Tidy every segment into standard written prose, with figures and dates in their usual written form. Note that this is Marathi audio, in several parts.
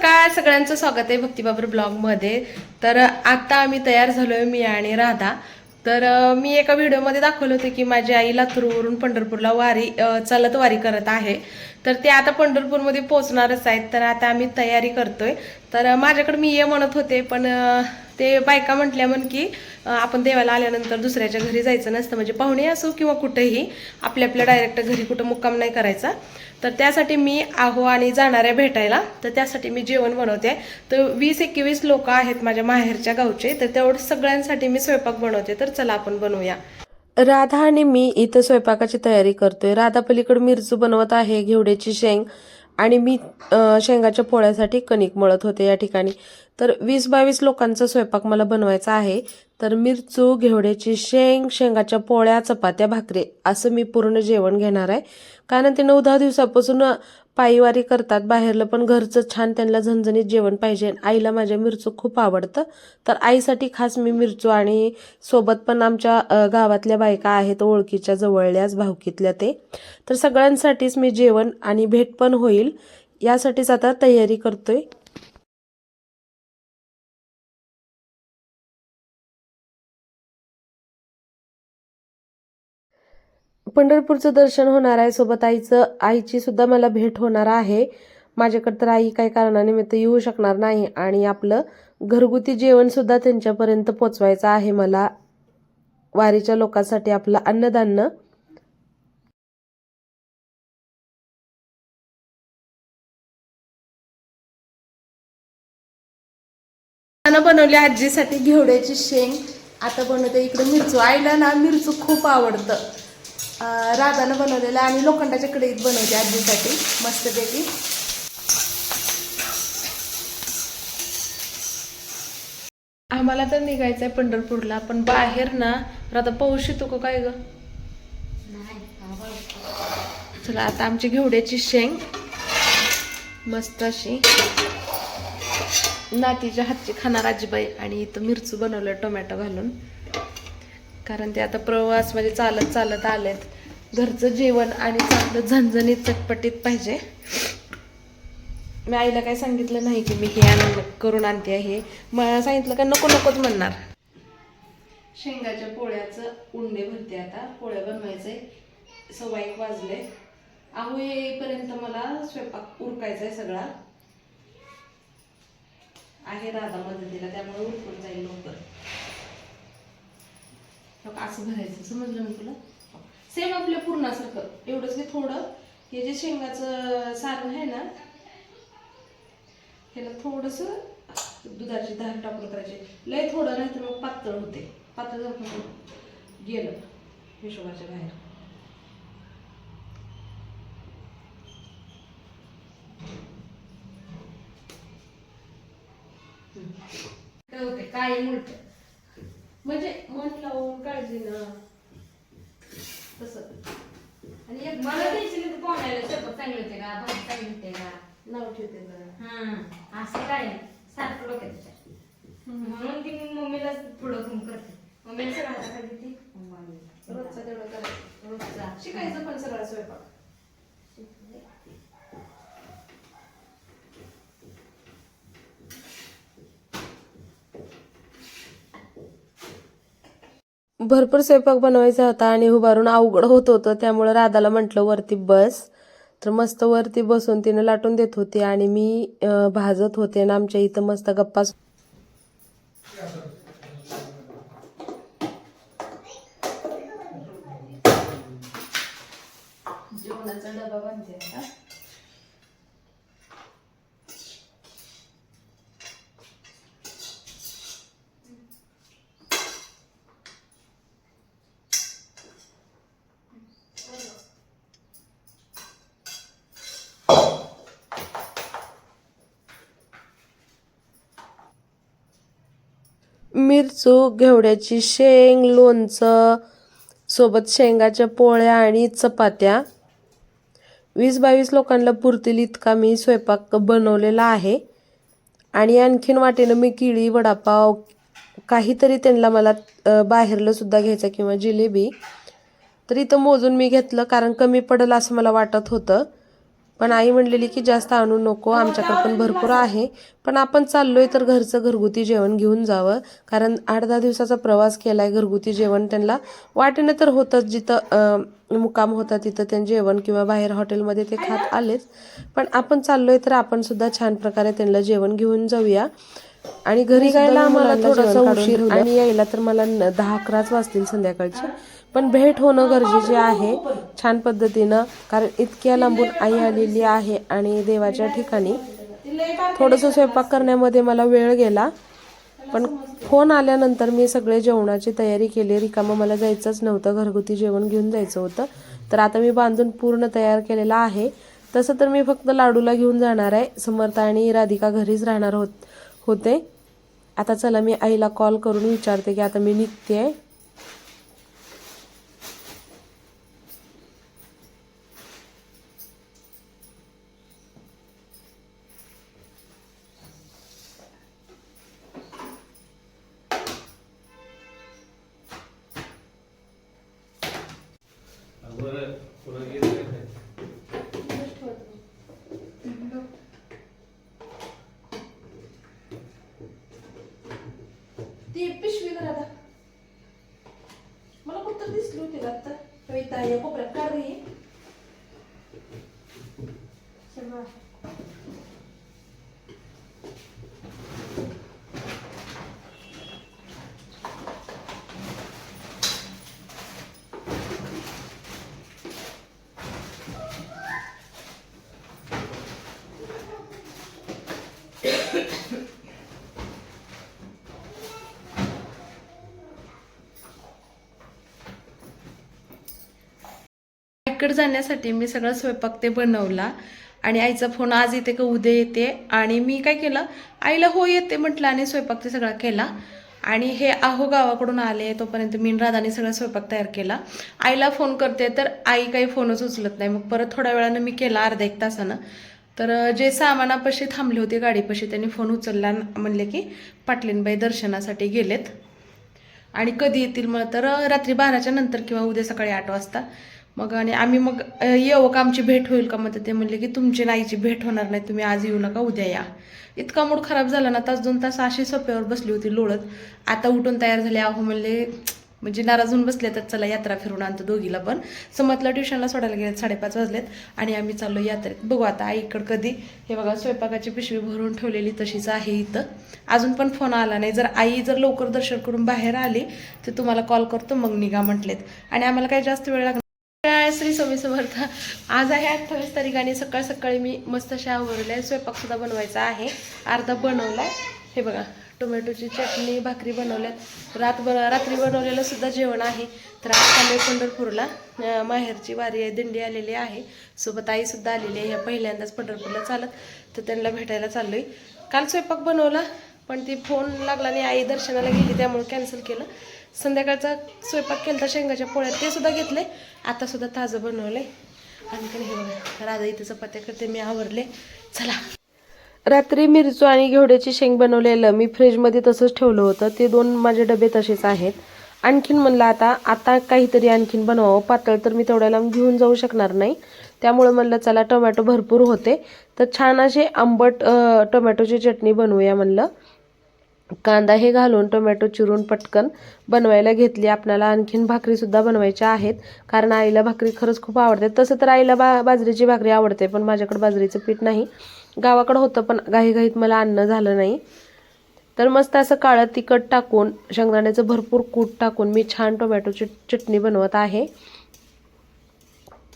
सकाळ सगळ्यांचं स्वागत आहे भक्तिबाबर ब्लॉगमध्ये। तर आता आम्ही तयार झालोय, मी आणि राधा। तर मी एका व्हिडिओमध्ये दाखवलं होतं की माझी आई लातूरवरून पंढरपूरला चालत वारी करत आहे। तर ते आता पंढरपूरमध्ये पोहोचणारच आहेत। तर आता आम्ही तयारी करतोय। तर माझ्याकडे मी ये म्हणत होते, पण ते बायका म्हटल्या की आपण देवाला आल्यानंतर दुसऱ्याच्या घरी जायचं नसतं, म्हणजे पाहुणे असो किंवा कुठेही आपल्या डायरेक्ट घरी कुठं मुक्काम नाही करायचा। तर त्यासाठी मी आहो आणि जाणाऱ्या भेटायला, तर त्यासाठी मी जेवण बनवते। तर 20-21 लोक आहेत माझ्या माहेरच्या गावचे, तर तेवढं सगळ्यांसाठी मी स्वयंपाक बनवते। तर चला आपण बनवूया। राधा आणि मी इथं स्वयंपाकाची तयारी करतोय। राधा पलीकडे मिरचू बनवत आहे, घेवड्याची शेंग, आणि मी शेंगाच्या पोळ्यासाठी कणिक मळत होते या ठिकाणी। तर 20-22 लोकांचा स्वयंपाक मला बनवायचा आहे। तर मिरचू, घेवड्याची शेंग, शेंगाच्या पोळ्या, चपात्या, भाकरी असं मी पूर्ण जेवण घेणार आहे। कारण ते 9-10 दिवसापासून पायीवारी करतात बाहेरलं, पण घरचं छान त्यांना झणझणीत जेवण पाहिजे। आईला माझ्या मिरचू खूप आवडतं, तर आईसाठी खास मी मिरचू, आणि सोबत पण आमच्या गावातल्या बायका आहेत ओळखीच्या, जवळल्याच भावकीतल्या ते। तर सगळ्यांसाठीच मी जेवण आणि भेट पण होईल यासाठीच आता तयारी करतोय। पंढरपूरचं दर्शन होणार आहे, सोबत आईची सुद्धा मला भेट होणार आहे। माझ्याकडे तर आई काही कारणानिमित्त येऊ शकणार नाही, आणि आपलं घरगुती जेवण सुद्धा त्यांच्यापर्यंत पोचवायचं आहे मला, वारीच्या लोकांसाठी आपलं अन्नधान्य। बनवली आजीसाठी घेवड्याची शेंग, आता बनवते इकडे मिरचू। आईला ना मिरचू खूप आवडतं। राधानं बनवलेलं, आणि लोखंडाच्या कढईत बनवते आजीसाठी मस्तपैकी। आम्हाला तर निघायचंय पंढरपूरला, पण बाहेर ना राधा पाऊस येतो का काय ग? चला, आता आमची घेवड्याची शेंग मस्त अशी नातीच्या हातची खाणार आजीबाई, आणि इथं मिरचू बनवलं टोमॅटो घालून, कारण ते आता प्रवास म्हणजे चालत चालत आलेत। घरचं जेवण आणि चांगलं झणझणीत चटपटीत पाहिजे। मी आईला काय सांगितलं नाही की मी हे करून आणते आहे, मला सांगितलं का नको नकोच म्हणणार। शेंगाच्या पोळ्याचं उंडे भरते, आता पोळ्या बनवायचे। 1:15 वाजले, आहो येईपर्यंत मला स्वयंपाक उरकायचा सगळा आहे। राधा मदतीला, त्यामुळे उरकून जाईल लवकर। असं भरायचं, समजलं ना तुला? सेम आपल्या पूर्णासारखं, एवढंच की थोडं हे जे शेंगाचं सारण आहे ना, ह्याला थोडस दुधाची धार टाकून करायचे, लय थोडं, नाही तर मग पातळ होते। पातळ झालं गेलं हिशोबाच्या बाहेर। होते काय उलट, म्हणजे मन लावून काळजी ना तसं। आणि एक मला द्यायची पाहुण्याला स्वयंपाक चांगले होते का, भाजी चांगली होते का नाव ठेवते ना, असं काय सारखं डोक्यात। म्हणून ती मम्मीला थोडं फोन करते, मम्मीला सगळं हाता खाली ती रोजचा तेवढं करायचं, रोजचा शिकायचं पण सगळा स्वयंपाक। भरपूर स्वयंपाक बनवायचा होता, आणि उभारून अवघड होत होतं, त्यामुळे राधाला म्हटलं वरती बस। तर मस्त वरती बसून तिने लाटून देत होती, आणि मी भाजत होते, आणि आमच्या इथं मस्त गप्पा। जेवणाचा डबा बनते आता। मिरचू, घेवड्याची शेंग, लोणचं, सोबत शेंगाच्या पोळ्या आणि चपात्या। 20-22 लोकांना पुरतील इतका मी स्वयंपाक बनवलेला आहे। आणि आणखीन वाटेनं मी केळी, वडापाव, काहीतरी त्यांना मला बाहेरलं सुद्धा घ्यायचं, किंवा जिलेबी। तर इथं मोजून मी घेतलं, कारण कमी पडेल असं मला वाटत होतं, पण आई म्हणलेली की जास्त आणू नको, आमच्याकडे पण भरपूर आहे, पण आपण चाललोय तर घरचं घरगुती जेवण घेऊन जावं, कारण 8-10 दिवसाचा प्रवास केलाय. घरगुती जेवण त्यांना वाटेनं तर होतंच, जिथं मुक्काम होता तिथं त्यांनी जेवण किंवा बाहेर हॉटेलमध्ये ते खात आलेच, पण आपण चाललोय तर आपण सुद्धा छान प्रकारे त्यांना जेवण घेऊन जाऊया. आणि घरी जायला आम्हाला थोडासा उशीर आणि यायला तर मला 10-11च वाजतील संध्याकाळची, पण भेट होणं गरजेचे आहे छान पद्धतीनं, कारण इतक्या लांबून आई आलेली आहे आणि देवाच्या ठिकाणी थोडंसं स्वयंपाक करण्यामध्ये मला वेळ गेला. पण फोन आल्यानंतर मी सगळे जेवणाची तयारी केली. रिकामं मला जायचंच नव्हतं, घरगुती जेवण घेऊन जायचं होतं. तर आता मी बांधून पूर्ण तयार केलेला आहे. तसं तर मी फक्त लाडूला घेऊन जाणार आहे, समर्थ आणि राधिका घरीच राहणार होते. आता चला मी आईला कॉल करून विचारते की आता मी निघते. ती पिशवी करा, मला कुठं दिसली होती आता कविता या कोपऱ्यात काढ रे. आईकडे जाण्यासाठी मी सगळा स्वयंपाक ते बनवला आणि आईचा फोन आज येते का उद्या येते, आणि मी काय केलं, आईला हो येते म्हटलं आणि स्वयंपाक ते सगळा केला. आणि हे आहो गावाकडून आले तोपर्यंत मी राधाने सगळा स्वयंपाक तयार केला. आईला फोन करते तर आई काही फोनच उचलत नाही. मग परत थोड्या वेळानं मी केला, अर्धा एक तासानं. तर जे सामानापाशी थांबले होते गाडीपाशी त्यांनी फोन उचलला, म्हणले की पाटलीनबाई दर्शनासाठी गेलेत आणि कधी येतील, मग तर रात्री 12च्या नंतर किंवा उद्या सकाळी 8 वाजता. मग आणि आम्ही मग येऊ का, आमची भेट होईल का, मग ते म्हणले की तुमची नाहीची भेट होणार नाही, तुम्ही आज येऊ नका उद्या या. इतका मूड खराब झाला ना, 1-2 तास अशी सोप्यावर बसली होती लोळत. आता उठून तयार झाले. आहो म्हणले म्हणजे नाराज होऊन बसले, तर चला यात्रा फिरून आणतो दोघीला पण. समतला ट्युशनला सोडायला गेलेत, 5:30 वाजलेत आणि आम्ही चाललो यात्रेत. बघू आता आईकडं कधी. हे बघा स्वयंपाकाची पिशवी भरून ठेवलेली तशीच आहे इथं, अजून पण फोन आला नाही. जर आई लवकर दर्शन करून बाहेर आली तर तुम्हाला कॉल करतो, मग निघा म्हटलेत. आणि आम्हाला काही जास्त वेळ लागणार. श्री स्वामी समर्थ. आज आहे 28 तारीख आणि सकाळ सकाळी मी मस्त अशा आवरल्या. स्वयंपाक सुद्धा बनवायचा आहे, अर्धा बनवलाय. हे बघा टोमॅटोची चटणी, भाकरी बनवल्यात. रात्री बनवलेलं सुद्धा जेवण आहे. तर आज चाललोय पंढरपूरला, माहेरची वारी आहे, दिंडी आलेली आहे, सोबत आई सुद्धा आलेली आहे. ह्या पहिल्यांदाच पंढरपूरला चालत, तर त्यांना भेटायला चाललोय. काल स्वयंपाक बनवला पण ती फोन लागला नाही, आई दर्शनाला गेली त्यामुळे कॅन्सल केलं. संध्याकाळचा स्वयंपाक केला तर शेंगाच्या पोळ्यात, ते सुद्धा घेतले. आता सुद्धा ताजं बनवलंय. आणि हे बघा राधा इथं चपात्या करते, मी आवरले. चला. रात्री मिरचू आणि घेवड्याची शेंग बनवलेलं मी फ्रीजमध्ये तसंच ठेवलं होतं, ते 2 माझे डबे तसेच आहेत. आणखीन म्हणलं आता काहीतरी आणखीन बनवावं. पातळ तर मी तेवढ्या लांब घेऊन जाऊ शकणार नाही, त्यामुळे म्हणलं चला टोमॅटो भरपूर होते तर छान असे आंबट टोमॅटोची चटणी बनवूया म्हणलं. कांदा हे घालून टोमॅटो चिरून पटकन बनवायला घेतली. आपल्याला आणखीन भाकरीसुद्धा बनवायच्या आहेत, कारण आईला भाकरी खरंच खूप आवडते. तसं तर आईला बाजरीची भाकरी आवडते, पण माझ्याकडे बाजरीचं पीठ नाही. गावाकडं होतं पण घाईघाईत मला आणणं झालं नाही. तर मस्त असं काळं तिखट टाकून, शेंगदाण्याचं भरपूर कूट टाकून मी छान टोमॅटोची चटणी बनवत आहे.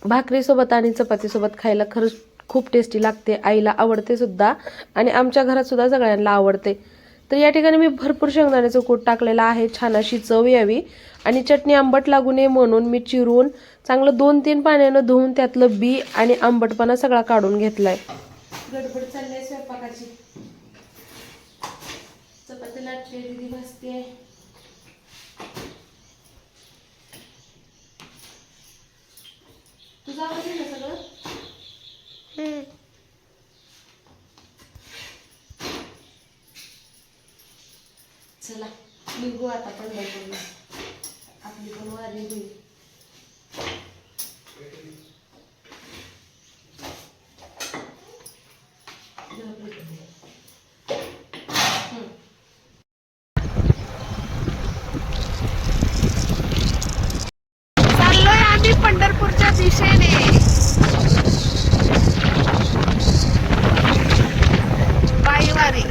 भाकरीसोबत आणि चपातीसोबत खायला खरंच खूप टेस्टी लागते. आईला आवडते सुद्धा आणि आमच्या घरात सुद्धा सगळ्यांना आवडते. तर या ठिकाणी मी भरपूर शेंगदाण्याचं कूट टाकलेलं आहे, छान अशी चव यावी आणि चटणी आंबट लागू नये म्हणून मी चिरून चांगलं 2-3 पाण्यानं धुवून त्यातलं बी आणि आंबटपणा सगळा काढून घेतलाय. गडबड चालली आहे स्वयंपाकाची. चपाती लाटते, दीदी भाजते. तुझं आवडलं ना सगळं? चला निघू आता पंढरपूरला, आपली पण वारी होईल. चाललोय आम्ही पंढरपूरच्या दिशेने. पायवारी.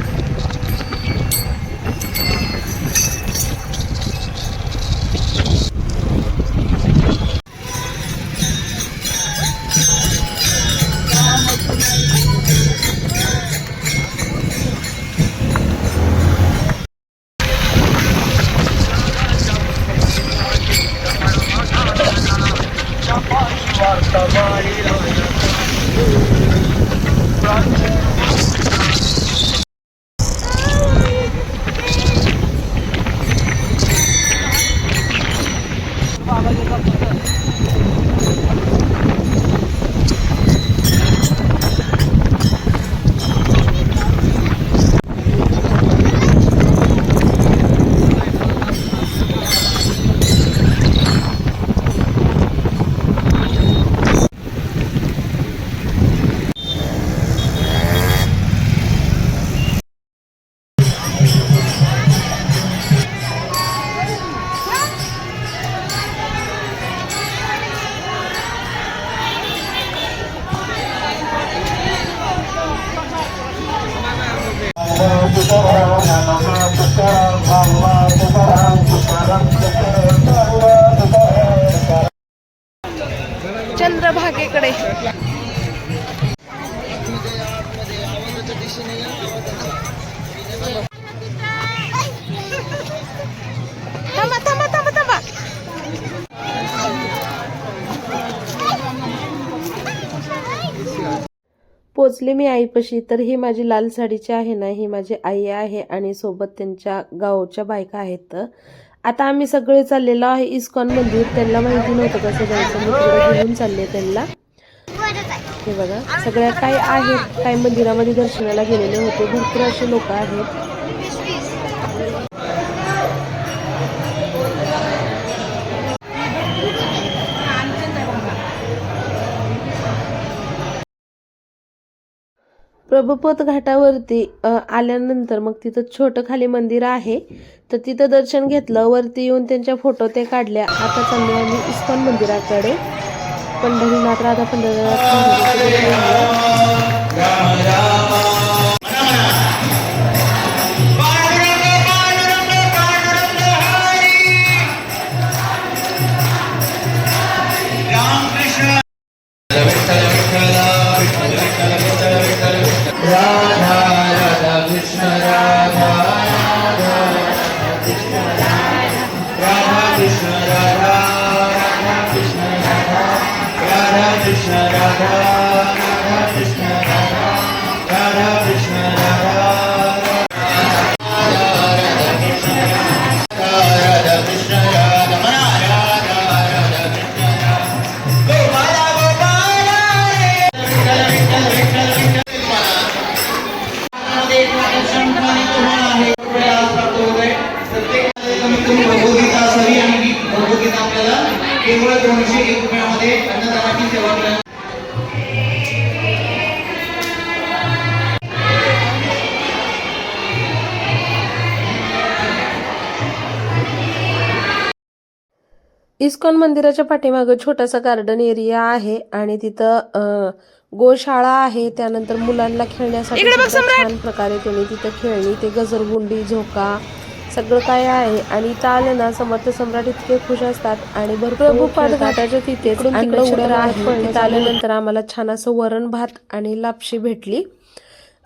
चंद्रभागेकडे. थांबा थांबा थांबा थांबा. पोचले मी आईपाशी. तर ही माझी लाल साडीची आहे ना, ही माझी आई आहे आणि सोबत त्यांच्या गावच्या बायका आहेत. आता आम्ही सगळे चाललेलो आहे इस्कॉन मंदिर. त्यांना माहिती नव्हतं कसं जायचं, मी तिकडे घेऊन चालले त्यांना. हे बघा सगळ्या काय आहेत, काय मंदिरामध्ये दर्शनाला गेलेले होते. भरपूर असे लोक आहेत. प्रभुपद घाटावरती आल्यानंतर मग तिथं छोटं खाली मंदिर आहे, तर तिथं दर्शन घेतलं. वरती येऊन त्यांच्या फोटो ते काढल्या. आता चाललो आम्ही इस्कॉन मंदिराकडे. पंढरीनाथ राधा केवळ 201 रुपयामध्ये अन्नदानाची सेवा करण्यात. इस्कॉन मंदिराच्या पाठीमागं छोटासा गार्डन एरिया आहे आणि तिथं गोशाळा आहे. त्यानंतर मुलांना खेळण्यासाठी छान प्रकारे त्यांनी तिथं खेळणी, ते गजरगुंडी, झोका सगळं काय आहे. आणि इथं आलं ना समर्थ सम्राट इतके खुश असतात आणि भरपूर घाटाच्या तिथे उड्या आहे. तिथं आल्यानंतर आम्हाला छान असं वरण भात आणि लापशी भेटली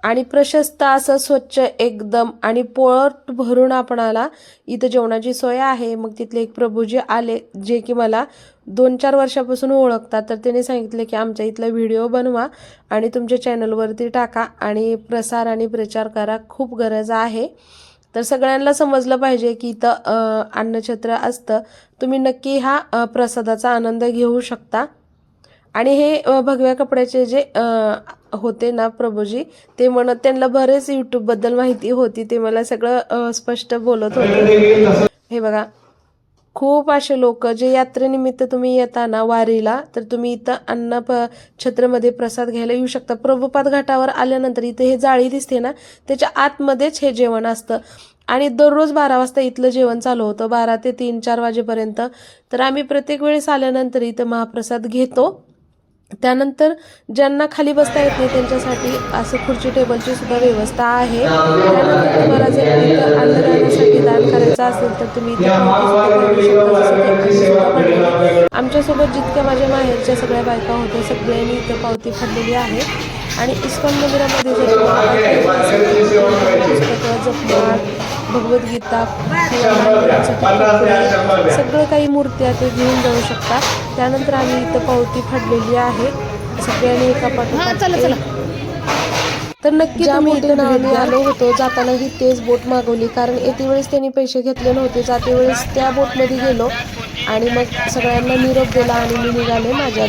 आणि प्रशस्त असं स्वच्छ एकदम आणि पोट भरून आपणाला इथं जेवणाची सोय आहे. मग तिथले एक प्रभूजी आले जे की मला 2-4 वर्षापासून ओळखतात. तर त्यांनी सांगितले की आमच्या इथला व्हिडिओ बनवा आणि तुमच्या चॅनलवरती टाका आणि प्रसार आणि प्रचार करा, खूप गरज आहे. तर सगळ्यांना समजलं पाहिजे की इथं अन्नछत्र असतं. तुम्ही नक्की हा प्रसादाचा आनंद घेऊ शकता. आणि हे भगव्या कपड्याचे जे होते ना प्रभूजी, ते म्हणत त्यांना बरेच यूट्यूबबद्दल माहिती होती. ते मला सगळं स्पष्ट बोलत होते. हे बघा खूप असे लोक जे यात्रेनिमित्त तुम्ही येता ना वारीला, तर तुम्ही इथं छत्रमध्ये प्रसाद घ्यायला येऊ शकता. प्रभुपाद घाटावर आल्यानंतर इथे हे जाळी दिसते ना, त्याच्या आतमध्येच हे जेवण असतं आणि दररोज 12 वाजता इथलं जेवण चालू होतं, 12 ते 3-4 वाजेपर्यंत. तर आम्ही प्रत्येक वेळेस आल्यानंतर इथं महाप्रसाद घेतो. त्यानंतर ज्यांना खाली बसता येत नाही त्यांच्यासाठी असं खुर्ची टेबलची सुद्धा व्यवस्था आहे. त्यानंतर तुम्हाला जर इथं अन्नदानासाठी दान करायचं असेल तर तुम्ही इथं पावती सुद्धा भरू शकता. जसं की आम्ही सुद्धा भरलेली. आमच्यासोबत जितक्या माझ्या माहेरच्या सगळ्या बायका होत्या सगळ्यांनी इथं पावती भरलेली आहे. आणि इस्कॉन मंदिरामध्ये जर पुस्तकं, जपमाळ, भगवद्गीता किंवा सगळं काही मूर्त्या ते घेऊन जाऊ शकता. त्यानंतर आम्ही इथं पावती फाडलेली आहे सगळ्यांनी एका पाठोपाठ. तर नक्की तुम्ही इथं आम्ही आलो होतो. जातानाही तेच बोट मागवली, कारण येते वेळेस त्यांनी पैसे घेतले नव्हते. जाते वेळेस त्या बोटमध्ये गेलो आणि मग सगळ्यांना निरोप दिला आणि मी निघाले माझ्या